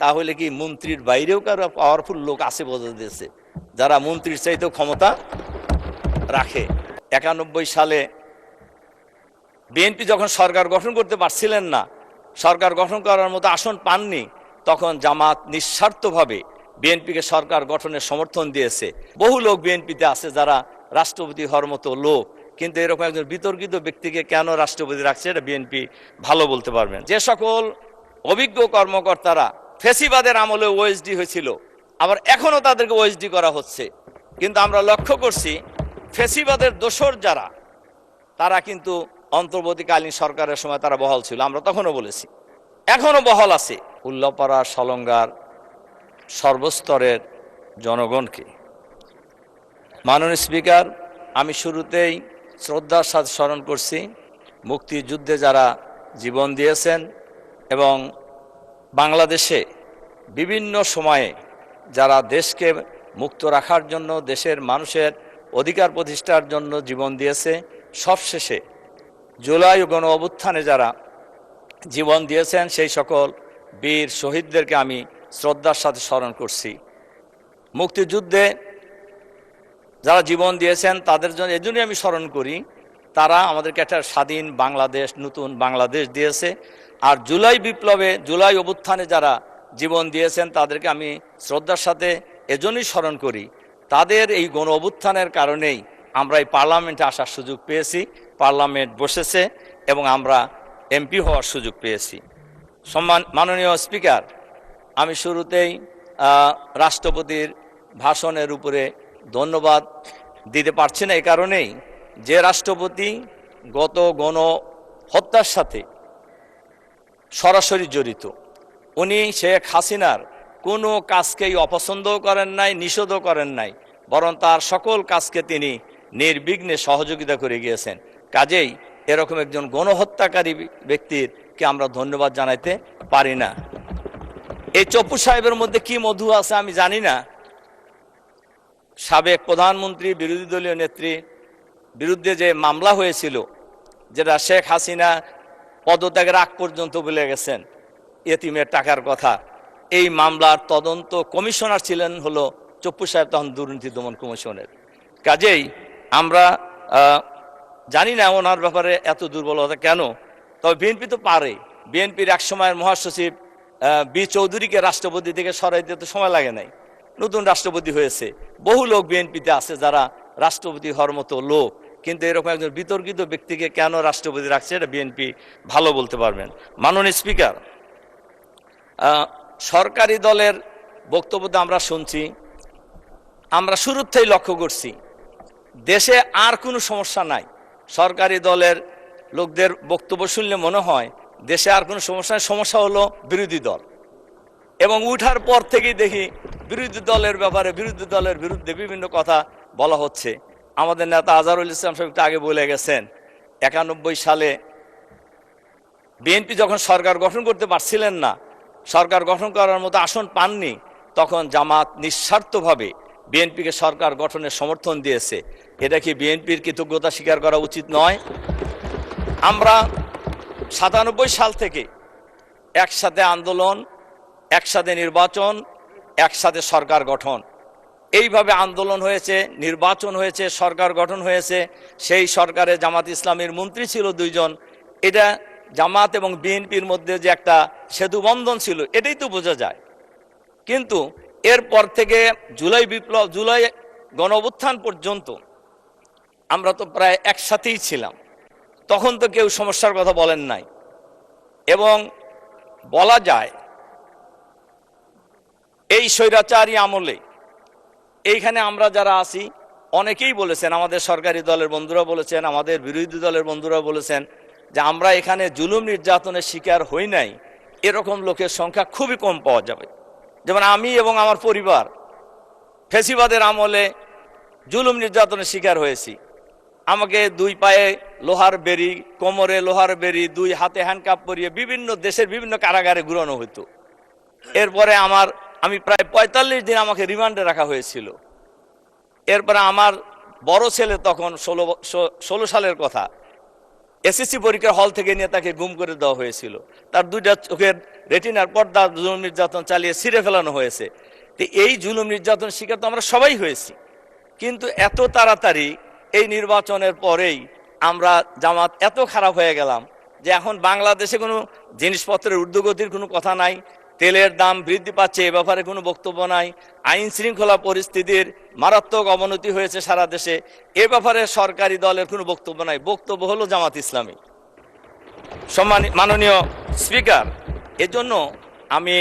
তাহলে কি মন্ত্রীর বাইরেও কারো পাওয়ারফুল লোক আছে বোঝা দিয়েছে যারা মন্ত্রীর চাইতেও ক্ষমতা রাখে। 91 সালে বিএনপি যখন সরকার গঠন করতে পারছিলেন না, সরকার গঠন করার মতো আসন পাননি, তখন জামাত নিঃস্বার্থভাবে বিএনপিকে সরকার গঠনের সমর্থন দিয়েছে। বহু লোক বিএনপিতে আছে যারা রাষ্ট্রপতি হওয়ার মতো লোক, কিন্তু এরকম একজন বিতর্কিত ব্যক্তিকে কেন রাষ্ট্রপতি রাখছে এটা বিএনপি ভালো বলতে পারবেন। যে সকল অভিজ্ঞ কর্মকর্তারা ফেসিবাদের আমলে ওএসডি হয়েছিল, আবার এখনো তাদেরকে ওএসডি করা হচ্ছে, কিন্তু আমরা লক্ষ্য করছি ফেসিবাদের দোসর যারা, তারা কিন্তু অন্তর্বর্তীকালীন সরকারের সময় তারা বহাল ছিল। আমরা তখনও বলেছি, এখনো বহাল আছে। উল্লাপাড়া সলঙ্গার সর্বস্তরের জনগণকে মাননীয় স্পিকার, আমি শুরুতেই শ্রদ্ধার সাথে স্মরণ করছি মুক্তিযুদ্ধে যারা জীবন দিয়েছেন এবং বাংলাদেশে বিভিন্ন সময়ে যারা দেশকে মুক্ত রাখার জন্য, দেশের মানুষের অধিকার প্রতিষ্ঠার জন্য জীবন দিয়েছে। সবশেষে জুলাই গণ অভ্যুত্থানে যারা জীবন দিয়েছেন সেই সকল বীর শহীদদেরকে আমি শ্রদ্ধার সাথে স্মরণ করছি। মুক্তিযুদ্ধে যারা জীবন দিয়েছেন তাদের জন্য এজন্যই আমি স্মরণ করি, তারা আমাদেরকে একটা স্বাধীন বাংলাদেশ, নতুন বাংলাদেশ দিয়েছে। আর জুলাই বিপ্লবে, জুলাই অভ্যুত্থানে যারা জীবন দিয়েছেন তাদেরকে আমি শ্রদ্ধার সাথে এজন্যই স্মরণ করি। তাদের এই গণ অভ্যুত্থানের কারণেই আমরা এই পার্লামেন্টে আসার সুযোগ পেয়েছি, পার্লামেন্ট বসেছে এবং আমরা এমপি হওয়ার সুযোগ পেয়েছি। মাননীয় স্পিকার, আমি শুরুতেই রাষ্ট্রপতির ভাষণের উপরে ধন্যবাদ দিতে পারছি না, এই কারণেই যে রাষ্ট্রপতি গত গণ হত্যার সাথে সরাসরি জড়িত, উনি শেখ হাসিনার কোনো কাজকেই অপছন্দও করেন নাই, নিষেধও করেন নাই, বরং তার সকল কাজকে তিনি নির্বিঘ্নে সহযোগিতা করে গিয়েছেন। কাজেই এরকম একজন গণহত্যাকারী ব্যক্তিরকে আমরা ধন্যবাদ জানাইতে পারি না। এই চপ্পু সাহেবের মধ্যে কি মধু আছে আমি জানি না। সাবেক প্রধানমন্ত্রী, বিরোধী দলীয় নেত্রীর বিরুদ্ধে যে মামলা হয়েছিল, যেটা শেখ হাসিনা পদত্যাগের আগ পর্যন্ত বলে গেছেন এতিমের টাকার কথা, এই মামলার তদন্ত কমিশনার ছিলেন হলো চপ্পু সাহেব, তখন দুর্নীতি দমন কমিশনের। কাজেই আমরা জানি না ওনার ব্যাপারে এত দুর্বলতা কেন। তবে বিএনপি তো পারে। বিএনপির এক সময়ের মহাসচিব বি চৌধুরীকে রাষ্ট্রপতি থেকে সরাই দিতে সময় লাগে নাই, নতুন রাষ্ট্রপতি হয়েছে। বহু লোক বিএনপিতে আছে যারা রাষ্ট্রপতি হওয়ার মতো লোক, কিন্তু এরকম একজন বিতর্কিত ব্যক্তিকে কেন রাষ্ট্রপতি রাখছে এটা বিএনপি ভালো বলতে পারবেন। মাননীয় স্পিকার, সরকারি দলের বক্তব্য আমরা শুনছি, আমরা শুরুর থেকেই লক্ষ্য করছি দেশে আর কোনো সমস্যা নাই। সরকারি দলের লোকদের বক্তব্য শুনলে মনে হয় দেশে আর কোনো সমস্যা নাই, সমস্যা হলো বিরোধী দল। এবং উঠার পর থেকেই দেখি বিরোধী দলের ব্যাপারে, বিরোধী দলের বিরুদ্ধে বিভিন্ন কথা বলা হচ্ছে। আমাদের নেতা আজহারুল ইসলাম সাহেব একটু আগে বলে গেছেন, 91 সালে বিএনপি যখন সরকার গঠন করতে পারছিলেন না, সরকার গঠন করার মতো আসন পাননি, তখন জামাত নিঃস্বার্থভাবে বিএনপিকে সরকার গঠনের সমর্থন দিয়েছে। এটা কি বিএনপির কৃতজ্ঞতা স্বীকার করা উচিত নয়? আমরা 97 সাল থেকে একসাথে আন্দোলন, একসাথে নির্বাচন, একসাথে সরকার গঠন, এইভাবে আন্দোলন হয়েছে, নির্বাচন হয়েছে, সরকার গঠন হয়েছে। সেই সরকারে জামাত ইসলামীর মন্ত্রী ছিল 2 জন। এটা জামাত এবং বিএনপির মধ্যে যে একটা সেতু বন্ধন ছিল, এটাই তো বোঝা যায়। কিন্তু এরপর থেকে জুলাই বিপ্লব, জুলাই গণ অভ্যুত্থান পর্যন্ত আমরা তো প্রায় একসাথেই ছিলাম। তখন তো কেউ সমস্যার কথা বলেন নাই। এবং বলা যায় এই স্বৈরাচারী আমলে এইখানে আমরা যারা আছি অনেকেই বলেছেন, আমাদের সরকারি দলের বন্ধুরা বলেছেন, আমাদের বিরোধী দলের বন্ধুরা বলেছেন যে আমরা এখানে জুলুম নির্যাতনের শিকার হই নাই, এরকম লোকের সংখ্যা খুবই কম পাওয়া যাবে। যেমন আমি এবং আমার পরিবার ফেসিবাদের আমলে জুলুম নির্যাতনের শিকার হয়েছি। আমাকে 2 পায়ে লোহার বেরি, কোমরে লোহার বেরি, 2 হাতে হ্যান্ডকাপ পরিয়ে বিভিন্ন দেশের বিভিন্ন কারাগারে ঘুরানো হতো। এরপরে আমি প্রায় 45 দিন আমাকে রিমান্ডে রাখা হয়েছিল। এরপরে আমার বড় ছেলে, তখন 16 সালের কথা, এসএসসি পরীক্ষার হল থেকে নিয়ে তাকে গুম করে দেওয়া হয়েছিল, তার দুইটা চোখের রেটিনার পর্দা জুলুম নির্যাতন চালিয়ে ছিঁড়ে ফেলানো হয়েছে। তো এই জুলুম নির্যাতন শিকার তো আমরা সবাই হয়েছি, কিন্তু এত তাড়াতাড়ি এই নির্বাচনের পরেই আমরা জামাত এত খারাপ হয়ে গেলাম যে এখন বাংলাদেশে কোনো জিনিসপত্রের ঊর্ধ্বগতির কোনো কথা নাই, তেলের দাম বৃদ্ধি পাচ্ছে এ ব্যাপারে কোনো বক্তব্য নাই, আইন শৃঙ্খলা পরিস্থিতির মারাত্মক অবনতি হয়েছে সারা দেশে, এ ব্যাপারে সরকারি দলের কোনো বক্তব্য নাই, বক্তব্য হলো জামাত ইসলামী। মাননীয় স্পিকার, এজন্য আমি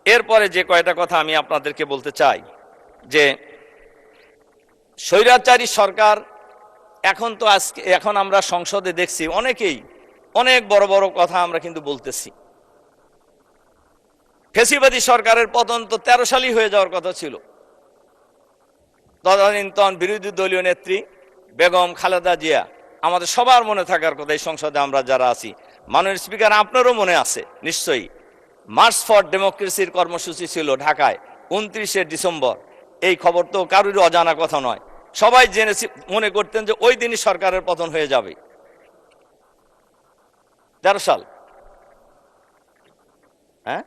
এরপরে যে কয়টা কথা আমি আপনাদেরকে বলতে চাই যে স্বৈরাচারী সরকার এখন আমরা সংসদে দেখছি অনেকেই অনেক বড় বড় কথা আমরা কিন্তু বলতেছি। ফ্যাসিবাদী সরকারের পতন তো 13 সালই হয়ে যাওয়ার কথা ছিল। তদানীন্তন বিরোধী দলীয় নেত্রী বেগম খালেদা জিয়া আমাদের সবার মনে থাকার কথা, এই সংসদে আমরা যারা আছি। মাননীয় স্পিকার, আপনারও মনে আছে নিশ্চয়ই, মার্চ ফর ডেমোক্রেসির কর্মসূচি ছিল ঢাকায় 29শে ডিসেম্বর। এই খবর তো কারোরই অজানা কথা নয়, সবাই জেনেছি, মনে করতেন যে ওই দিনই সরকারের পতন হয়ে যাবে। 13 সাল, হ্যাঁ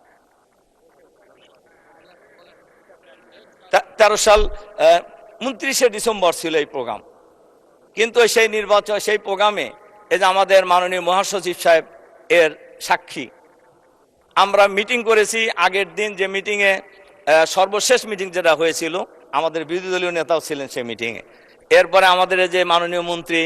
13 সাল 29শে ডিসেম্বর ছিল এই প্রোগ্রাম। কিন্তু সেই নির্বাচন, সেই প্রোগ্রামে এই যে আমাদের মাননীয় মহাসচিব সাহেব এর সাক্ষী, আমরা মিটিং করেছি আগের দিন, যে মিটিংয়ে সর্বশেষ মিটিং যেটা হয়েছিল, আমাদের বিরোধী দলীয় নেতাও ছিলেন সেই মিটিংয়ে। এরপরে আমাদের যে মাননীয় মন্ত্রী,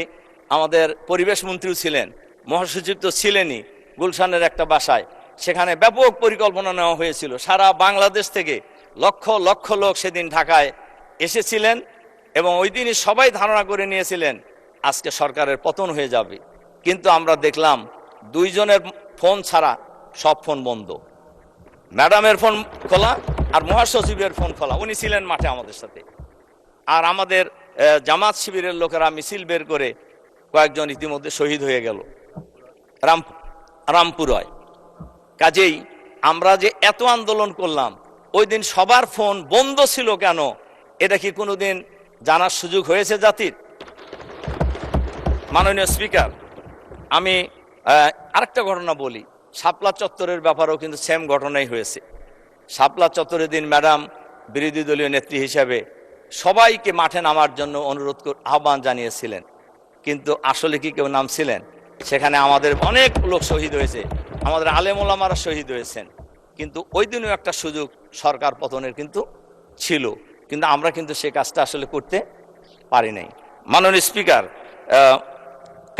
আমাদের পরিবেশ মন্ত্রীও ছিলেন, মহাসচিব তো ছিলেনই, গুলশানের একটা বাসায়, সেখানে ব্যাপক পরিকল্পনা নেওয়া হয়েছিল। সারা বাংলাদেশ থেকে লক্ষ লক্ষ লোক সেদিন ঢাকায় এসেছিলেন এবং ওই দিনই সবাই ধারণা করে নিয়েছিলেন আজকে সরকারের পতন হয়ে যাবে। কিন্তু আমরা দেখলাম 2 জনের ফোন ছাড়া সব ফোন বন্ধ, ম্যাডামের ফোন খোলা আর মহাসচিবের ফোন খোলা, উনি ছিলেন মাঠে আমাদের সাথে। আর আমাদের জামাত শিবিরের লোকেরা মিছিল বের করে কয়েকজন ইতিমধ্যে শহীদ হয়ে গেল রামপুরায়। কাজেই আমরা যে এত আন্দোলন করলাম, ওই দিন সবার ফোন বন্ধ ছিল কেন, এটা কি কোনোদিন জানার সুযোগ হয়েছে জাতির? মাননীয় স্পিকার, আমি আরেকটা ঘটনা বলি, শাপলা চত্বরের ব্যাপারেও কিন্তু সেম ঘটনাই হয়েছে। শাপলা চত্বরের দিন ম্যাডাম বিরোধী দলীয় নেত্রী হিসেবে সবাইকে মাঠে নামার জন্য আহ্বান জানিয়েছিলেন, কিন্তু আসলে কি কেউ নামছিলেন? সেখানে আমাদের অনেক লোক শহীদ হয়েছে, আমাদের আলেম ওলামারা শহীদ হয়েছেন, কিন্তু ওই দিনও একটা সুযোগ সরকার পতনের কিন্তু ছিল, কিন্তু আমরা কিন্তু সে কাজটা আসলে করতে পারি নাই। মাননীয় স্পিকার,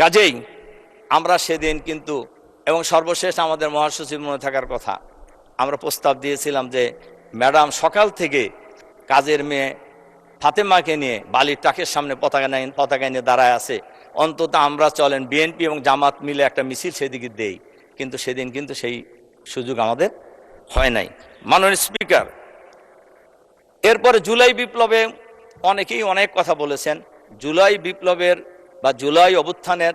কাজেই আমরা সেদিন কিন্তু, এবং সর্বশেষ আমাদের মহাসচিব মনে থাকার কথা, আমরা প্রস্তাব দিয়েছিলাম যে ম্যাডাম সকাল থেকে কাজের মেয়ে ফাতেমাকে নিয়ে বালির টাকের সামনে পতাকা নিয়ে দাঁড়ায় আছে, অন্তত আমরা চলেন বিএনপি এবং জামাত মিলে একটা মিছিল সেদিকে দেই, কিন্তু সেদিন কিন্তু সেই সুযোগ আমাদের হয় নাই। মাননীয় স্পিকার, এরপরে জুলাই বিপ্লবে অনেকেই অনেক কথা বলেছেন। জুলাই বিপ্লবের বা জুলাই অভ্যুত্থানের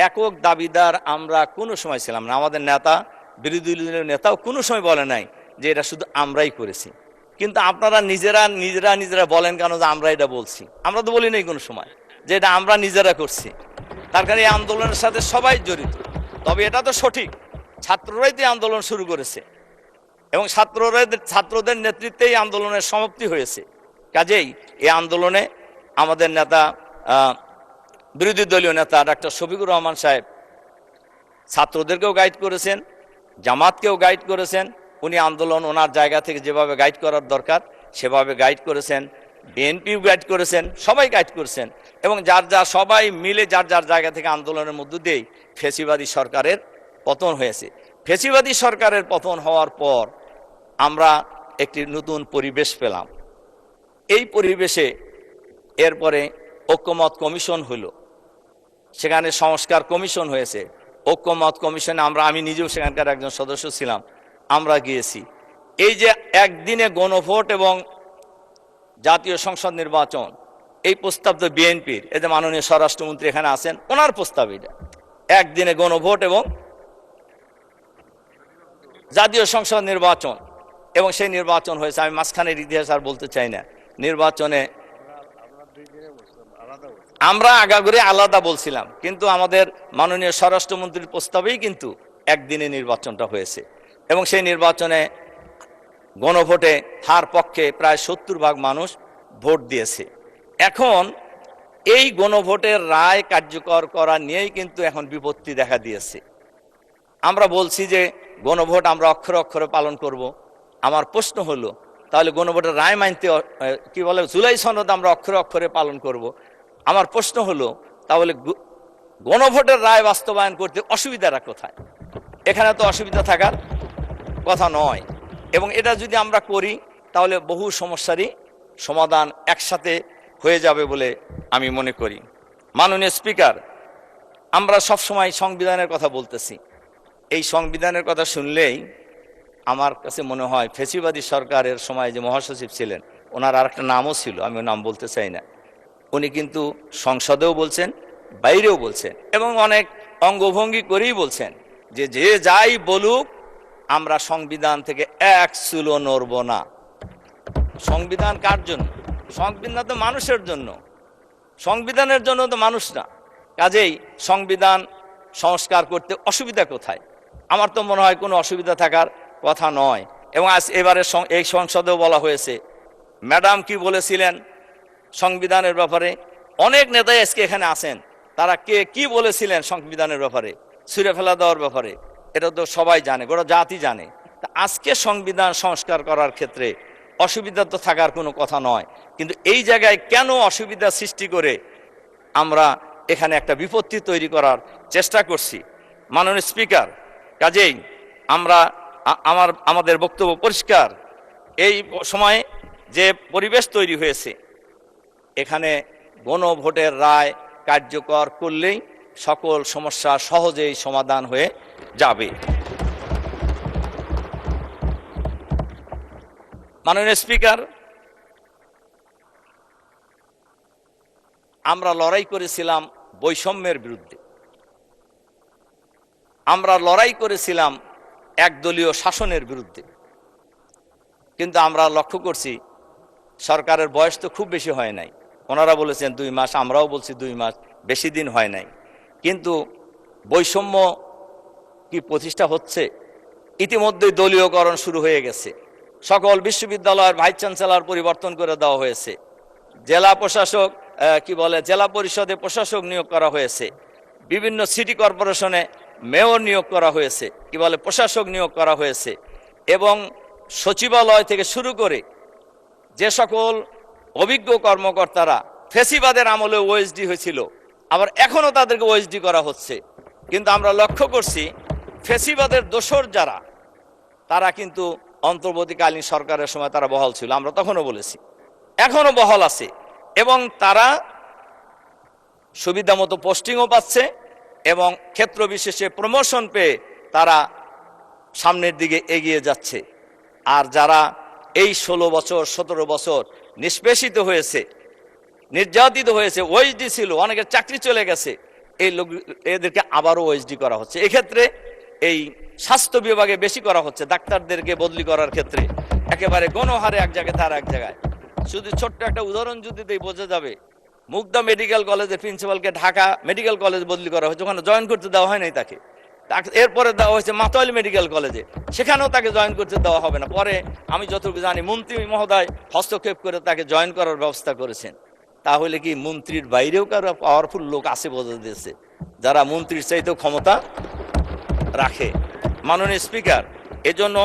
একক দাবিদার আমরা কোনো সময় ছিলাম না, আমাদের নেতা, বিরোধী দলীয় নেতাও কোনো সময় বলে নাই যে এটা শুধু আমরাই করেছি। কিন্তু আপনারা নিজেরা বলেন কেন যে আমরা এটা বলছি? আমরা তো বলি নাই কোনো সময় যে এটা আমরা নিজেরা করছি। তার কারণে এই আন্দোলনের সাথে সবাই জড়িত। তবে এটা তো সঠিক, ছাত্ররাই তো আন্দোলন শুরু করেছে এবং ছাত্রদের নেতৃত্বেই আন্দোলনের সমাপ্তি হয়েছে। কাজেই এই আন্দোলনে আমাদের নেতা, বিরোধী দলীয় নেতা ডাক্তার শফিকুর রহমান সাহেব ছাত্রদেরকেও গাইড করেছেন, জামাতকেও গাইড করেছেন। উনি আন্দোলন ওনার জায়গা থেকে যেভাবে গাইড করার দরকার সেভাবে গাইড করেছেন, বিএনপিও গাইড করেছেন, সবাই গাইড করেছেন, এবং সবাই মিলে যার যার জায়গা থেকে আন্দোলনের মধ্য দিয়েই ফ্যাসিবাদী সরকারের পতন হয়েছে। ফ্যাসিবাদী সরকারের পতন হওয়ার পর আমরা একটি নতুন পরিবেশ পেলাম। এই পরিবেশে এরপরে ঐক্যমত কমিশন হলো, সেখানে সংস্কার কমিশন হয়েছে। ঐক্যমত কমিশনে আমি নিজেও সেখানকার একজন সদস্য ছিলাম, আমরা গিয়েছি। এই যে একদিনে গণভোট এবং জাতীয় সংসদ নির্বাচন, এই প্রস্তাব তো বিএনপির, এই যে মাননীয় স্বরাষ্ট্রমন্ত্রী এখানে আছেন, ওনার প্রস্তাব এটা, একদিনে গণভোট এবং জাতীয় সংসদ নির্বাচন, এবং সেই নির্বাচন হয়েছে। আমি মাঝখানের ইতিহাস আর বলতে চাই না। নির্বাচনে আমরা আগাগোড়ে আলাদা বলছিলাম, কিন্তু আমাদের মাননীয় স্বরাষ্ট্রমন্ত্রীর প্রস্তাবেই কিন্তু একদিনে নির্বাচনটা হয়েছে এবং সেই নির্বাচনে গণভোটে হার পক্ষে প্রায় 70% মানুষ ভোট দিয়েছে। এখন এই গণভোটের রায় কার্যকর করা নিয়েই কিন্তু এখন বিপত্তি দেখা দিয়েছে। আমরা বলছি যে গণভোট আমরা অক্ষরে অক্ষরে পালন করব। আমার প্রশ্ন হলো, তাহলে গণভোটের রায় মানতে কি বলে জুলাই সনদ আমরা অক্ষরে অক্ষরে পালন করব। আমার প্রশ্ন হলো, তাহলে গণভোটের রায় বাস্তবায়ন করতে অসুবিধাটা কোথায়? এখানে তো অসুবিধা থাকার কথা নয়, এবং এটা যদি আমরা করি তাহলে বহু সমস্যারই সমাধান একসাথে হয়ে যাবে বলে আমি মনে করি। মাননীয় স্পিকার, আমরা সবসময় সংবিধানের কথা বলতেছি। এই সংবিধানের কথা শুনলেই আমার কাছে মনে হয় ফ্যাসিবাদী সরকারের সময় যে মহাসচিব ছিলেন, ওনার আর একটা নামও ছিল, আমি নাম বলতে চাই না, উনি কিন্তু সংসদেও বলছেন, বাইরেও বলছেন এবং অনেক অঙ্গভঙ্গি করেই বলছেন যে যে যাই বলুক আমরা সংবিধান থেকে এক চুলো নড়ব না। সংবিধান কার জন্য? সংবিধান তো মানুষের জন্য, সংবিধানের জন্য তো মানুষ না। কাজেই সংবিধান সংস্কার করতে অসুবিধা কোথায়? আমার তো মনে হয় কোনো অসুবিধা থাকার কথা নয়। এবং আজ এবারে এই সংসদেও বলা হয়েছে, ম্যাডাম কি বলেছিলেন সংবিধানের ব্যাপারে, অনেক নেতাই আজকে এখানে আছেন, তারা কে কি বলেছিলেন সংবিধানের ব্যাপারে, ছুঁড়ে ফেলা দেওয়ার ব্যাপারে, এটা তো সবাই জানে, গোটা জাতি জানে। তা আজকে সংবিধান সংস্কার করার ক্ষেত্রে অসুবিধা তো থাকার কোনো কথা নয়, কিন্তু এই জায়গায় কেন অসুবিধা সৃষ্টি করে আমরা এখানে একটা বিপত্তি তৈরি করার চেষ্টা করছি? মাননীয় স্পিকার, কাজেই আমরা আমাদের বক্তব্য পরিষ্কার। এই সময়ে যে পরিবেশ তৈরি হয়েছে, এখানে গণভোটের রায় কার্যকর করলেই সকল সমস্যা সহজেই সমাধান হয়ে যাবে। মাননীয় স্পিকার, আমরা লড়াই করেছিলাম বৈষম্যের বিরুদ্ধে, আমরা লড়াই করেছিলাম একদলীয় শাসনের বিরুদ্ধে, কিন্তু আমরা লক্ষ্য করছি সরকারের বয়স তো খুব বেশি হয় নাই। ওনারা বলেছেন 2 মাস, আমরাও বলছি 2 মাস, বেশি দিন হয় নাই। কিন্তু বৈষম্য কি প্রতিষ্ঠা হচ্ছে? ইতিমধ্যেই দলীয়করণ শুরু হয়ে গেছে। সকল বিশ্ববিদ্যালয়ের ভাইস চ্যান্সেলর পরিবর্তন করে দেওয়া হয়েছে। জেলা প্রশাসক জেলা পরিষদে প্রশাসক নিয়োগ করা হয়েছে। বিভিন্ন সিটি কর্পোরেশনে মেয়র নিয়োগ করা হয়েছে, প্রশাসক নিয়োগ করা হয়েছে। এবং সচিবালয় থেকে শুরু করে যে সকল অভিজ্ঞ কর্মকর্তারা ফ্যাসিবাদের আমলে ওএসডি হয়েছিল, আবার এখনো তাদেরকে ওএসডি করা হচ্ছে। কিন্তু আমরা লক্ষ্য করছি ফ্যাসিবাদের দোসর যারা, তারা কিন্তু অন্তর্বর্তীকালীন সরকারের সময় তারা বহাল ছিল, আমরা তখনও বলেছি, এখনো বহাল আছে এবং তারা সুবিধা মতো পোস্টিংও পাচ্ছে এবং ক্ষেত্র বিশেষে প্রমোশন পেয়ে তারা সামনের দিকে এগিয়ে যাচ্ছে। আর যারা এই 16 বছর 17 বছর নিষ্পেষিত হয়েছে, নির্যাতিত হয়েছে, ওএসডি ছিল, অনেকের চাকরি চলে গেছে, এই লোক এদেরকে আবারও ওএসডি করা হচ্ছে। এক্ষেত্রে এই স্বাস্থ্য বিভাগে বেশি করা হচ্ছে, ডাক্তারদেরকে বদলি করার ক্ষেত্রে একেবারে গণহারে এক জায়গায় তার এক জায়গায়। শুধু ছোট্ট একটা উদাহরণ যদি দেই বোঝা যাবে, মুগদা মেডিকেল কলেজের প্রিন্সিপালকে ঢাকা মেডিকেল কলেজ বদলি করা হয়েছে, ওখানে জয়েন করতে দেওয়া হয় নাই তাকে। এরপরে দেওয়া হয়েছে মাতোয়ালি মেডিকেল কলেজে, সেখানেও তাকে জয়েন করতে দেওয়া হবে না। পরে আমি যতটুকু জানি মন্ত্রী মহোদয় হস্তক্ষেপ করে তাকে জয়েন করার ব্যবস্থা করেছেন। তাহলে কি মন্ত্রীর বাইরেও কারো পাওয়ারফুল লোক আছে বোঝা দিয়েছে, যারা মন্ত্রীর চাইতেও ক্ষমতা রাখে? মাননীয় স্পিকার, এজন্য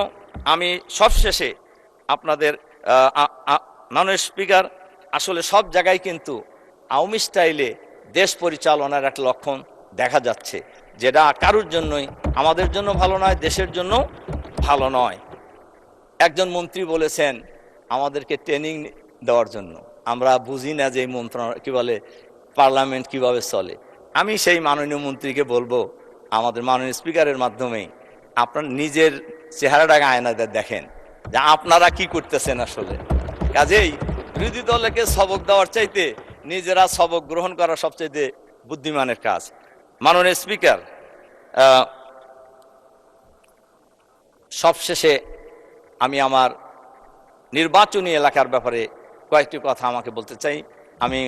আমি সবশেষে আপনাদের মাননীয় স্পিকার, আসলে সব জায়গায় কিন্তু আওয়ামী স্টাইলে দেশ পরিচালনার একটা লক্ষণ দেখা যাচ্ছে, যেটা কারোর জন্যই, আমাদের জন্য ভালো নয়, দেশের জন্য ভালো নয়। একজন মন্ত্রী বলেছেন আমাদেরকে ট্রেনিং দেওয়ার জন্য, আমরা বুঝি না যে পার্লামেন্ট কিভাবে চলে। আমি সেই মাননীয় মন্ত্রীকে বলবো, আমাদের মাননীয় স্পিকারের মাধ্যমে আপনার নিজের চেহারাটাকে আয়নাতে দেখেন যে আপনারা কি করতেছেন আসলে। কাজেই বিরোধী দলকে সবক দেওয়ার চাইতে নিজেরা সবক গ্রহণ করা সবচাইতে বুদ্ধিমানের কাজ। মাননীয় স্পিকার, সবশেষে আমি আমার নির্বাচনী এলাকার ব্যাপারে কয়েকটি কথা আমাকে বলতে চাই। আমি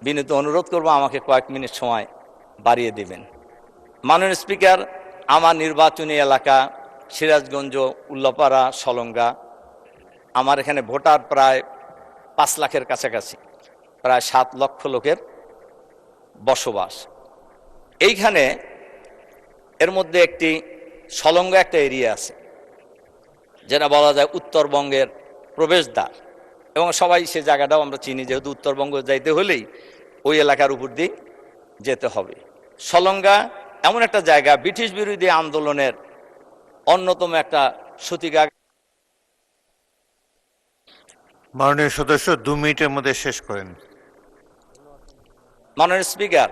বিনীত অনুরোধ করব আমাকে কয়েক মিনিট সময় বাড়িয়ে দেবেন। মাননীয় স্পিকার, আমার নির্বাচনী এলাকা সিরাজগঞ্জ, উল্লাপাড়া, সলঙ্গা। আমার এখানে ভোটার প্রায় 5 লাখের কাছাকাছি, প্রায় 7 লক্ষ লোকের বসবাস। এইখানে এর মধ্যে একটি সলঙ্গা একটা এরিয়া আছে, যেটা বলা যায় উত্তরবঙ্গের প্রবেশদ্বার, এবং সবাই সে জায়গাটাও আমরা চিনি, যেহেতু উত্তরবঙ্গ যাইতে হলেই ওই এলাকার উপর দিয়ে যেতে হবে। সলঙ্গা এমন একটা জায়গা, ব্রিটিশ বিরোধী আন্দোলনের অন্যতম একটা সূতিকা। মাননীয় সদস্য 2 মিনিটের মধ্যে শেষ করেন। মাননীয় স্পিকার,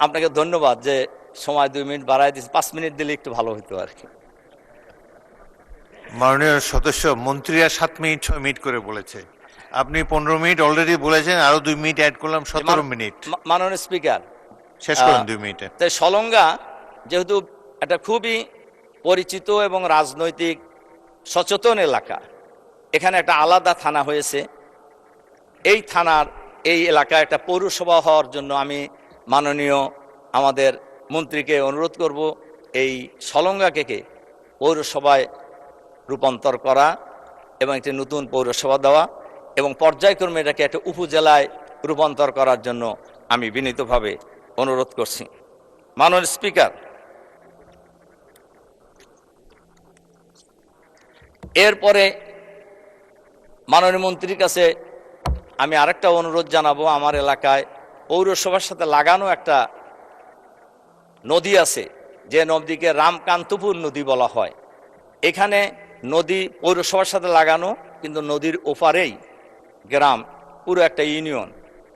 আপনাকে ধন্যবাদ যে সময় 2 মিনিট বাড়ায় দিয়েছে। 5 মিনিট দিলে একটু ভালো হতো আর কি। মাননীয় সদস্য, মন্ত্রীরা 7 মিনিট 6 মিনিট করে বলেছে, আপনি 15 মিনিট অলরেডি বলেছেন, আরো 2 মিনিট অ্যাড করলাম, 17 মিনিট। মাননীয় স্পিকার, শেষ করেন 2 মিনিটে। তাই সলঙ্গা যেহেতু একটা খুবই পরিচিত এবং রাজনৈতিক সচেতন এলাকা, এখানে একটা আলাদা থানা হয়েছে। এই থানার এই এলাকায় একটা পৌরসভা হওয়ার জন্য আমি মাননীয় আমাদের মন্ত্রীকে অনুরোধ করব এই সলঙ্গাকে পৌরসভায় রূপান্তর করা এবং একটি নতুন পৌরসভা দেওয়া এবং পর্যায়ক্রমে এটাকে একটা উপজেলায় রূপান্তর করার জন্য আমি বিনীতভাবে অনুরোধ করছি। মাননীয় স্পিকার, এরপরে মাননীয় মন্ত্রীর কাছে আমি আরেকটা অনুরোধ জানাবো। আমার এলাকায় পৌরসভার সাথে লাগানো একটা নদী আছে, যে নদীকে রামকান্তপুর নদী বলা হয়। এখানে নদী পৌরসভার সাথে লাগানো, কিন্তু নদীর ওপারেই গ্রাম, পুরো একটা ইউনিয়ন,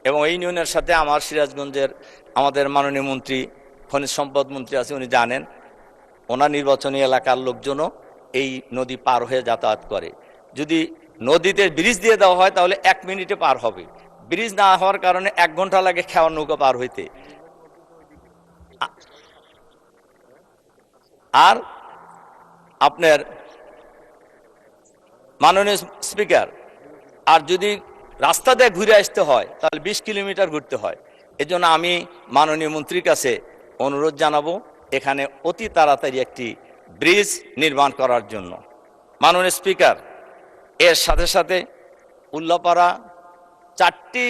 এবং এই ইউনিয়নের সাথে আমার সিরাজগঞ্জের আমাদের মাননীয় মন্ত্রী, খনিজ সম্পদ মন্ত্রী আছে, উনি জানেন, ওনার নির্বাচনী এলাকার লোকজনও এই নদী পার হয়ে যাতায়াত করে। যদি নদীতে ব্রিজ দিয়ে দেওয়া হয় তাহলে 1 মিনিটে পার হবে। ব্রিজ না হওয়ার কারণে 1 ঘন্টা লাগে খেওয়ার নৌকা পার হইতে। আর আপনার মাননীয় স্পিকার, আর যদি রাস্তা দিয়ে ঘুরে আসতে হয় তাহলে 20 কিলোমিটার ঘুরতে হয়। এজন্য আমি মাননীয় মন্ত্রীর কাছে অনুরোধ জানাবো এখানে অতি তাড়াতাড়ি একটি ব্রিজ নির্মাণ করার জন্য। মাননীয় স্পিকার, এর সাথে সাথে উল্লাপাড়া 4টি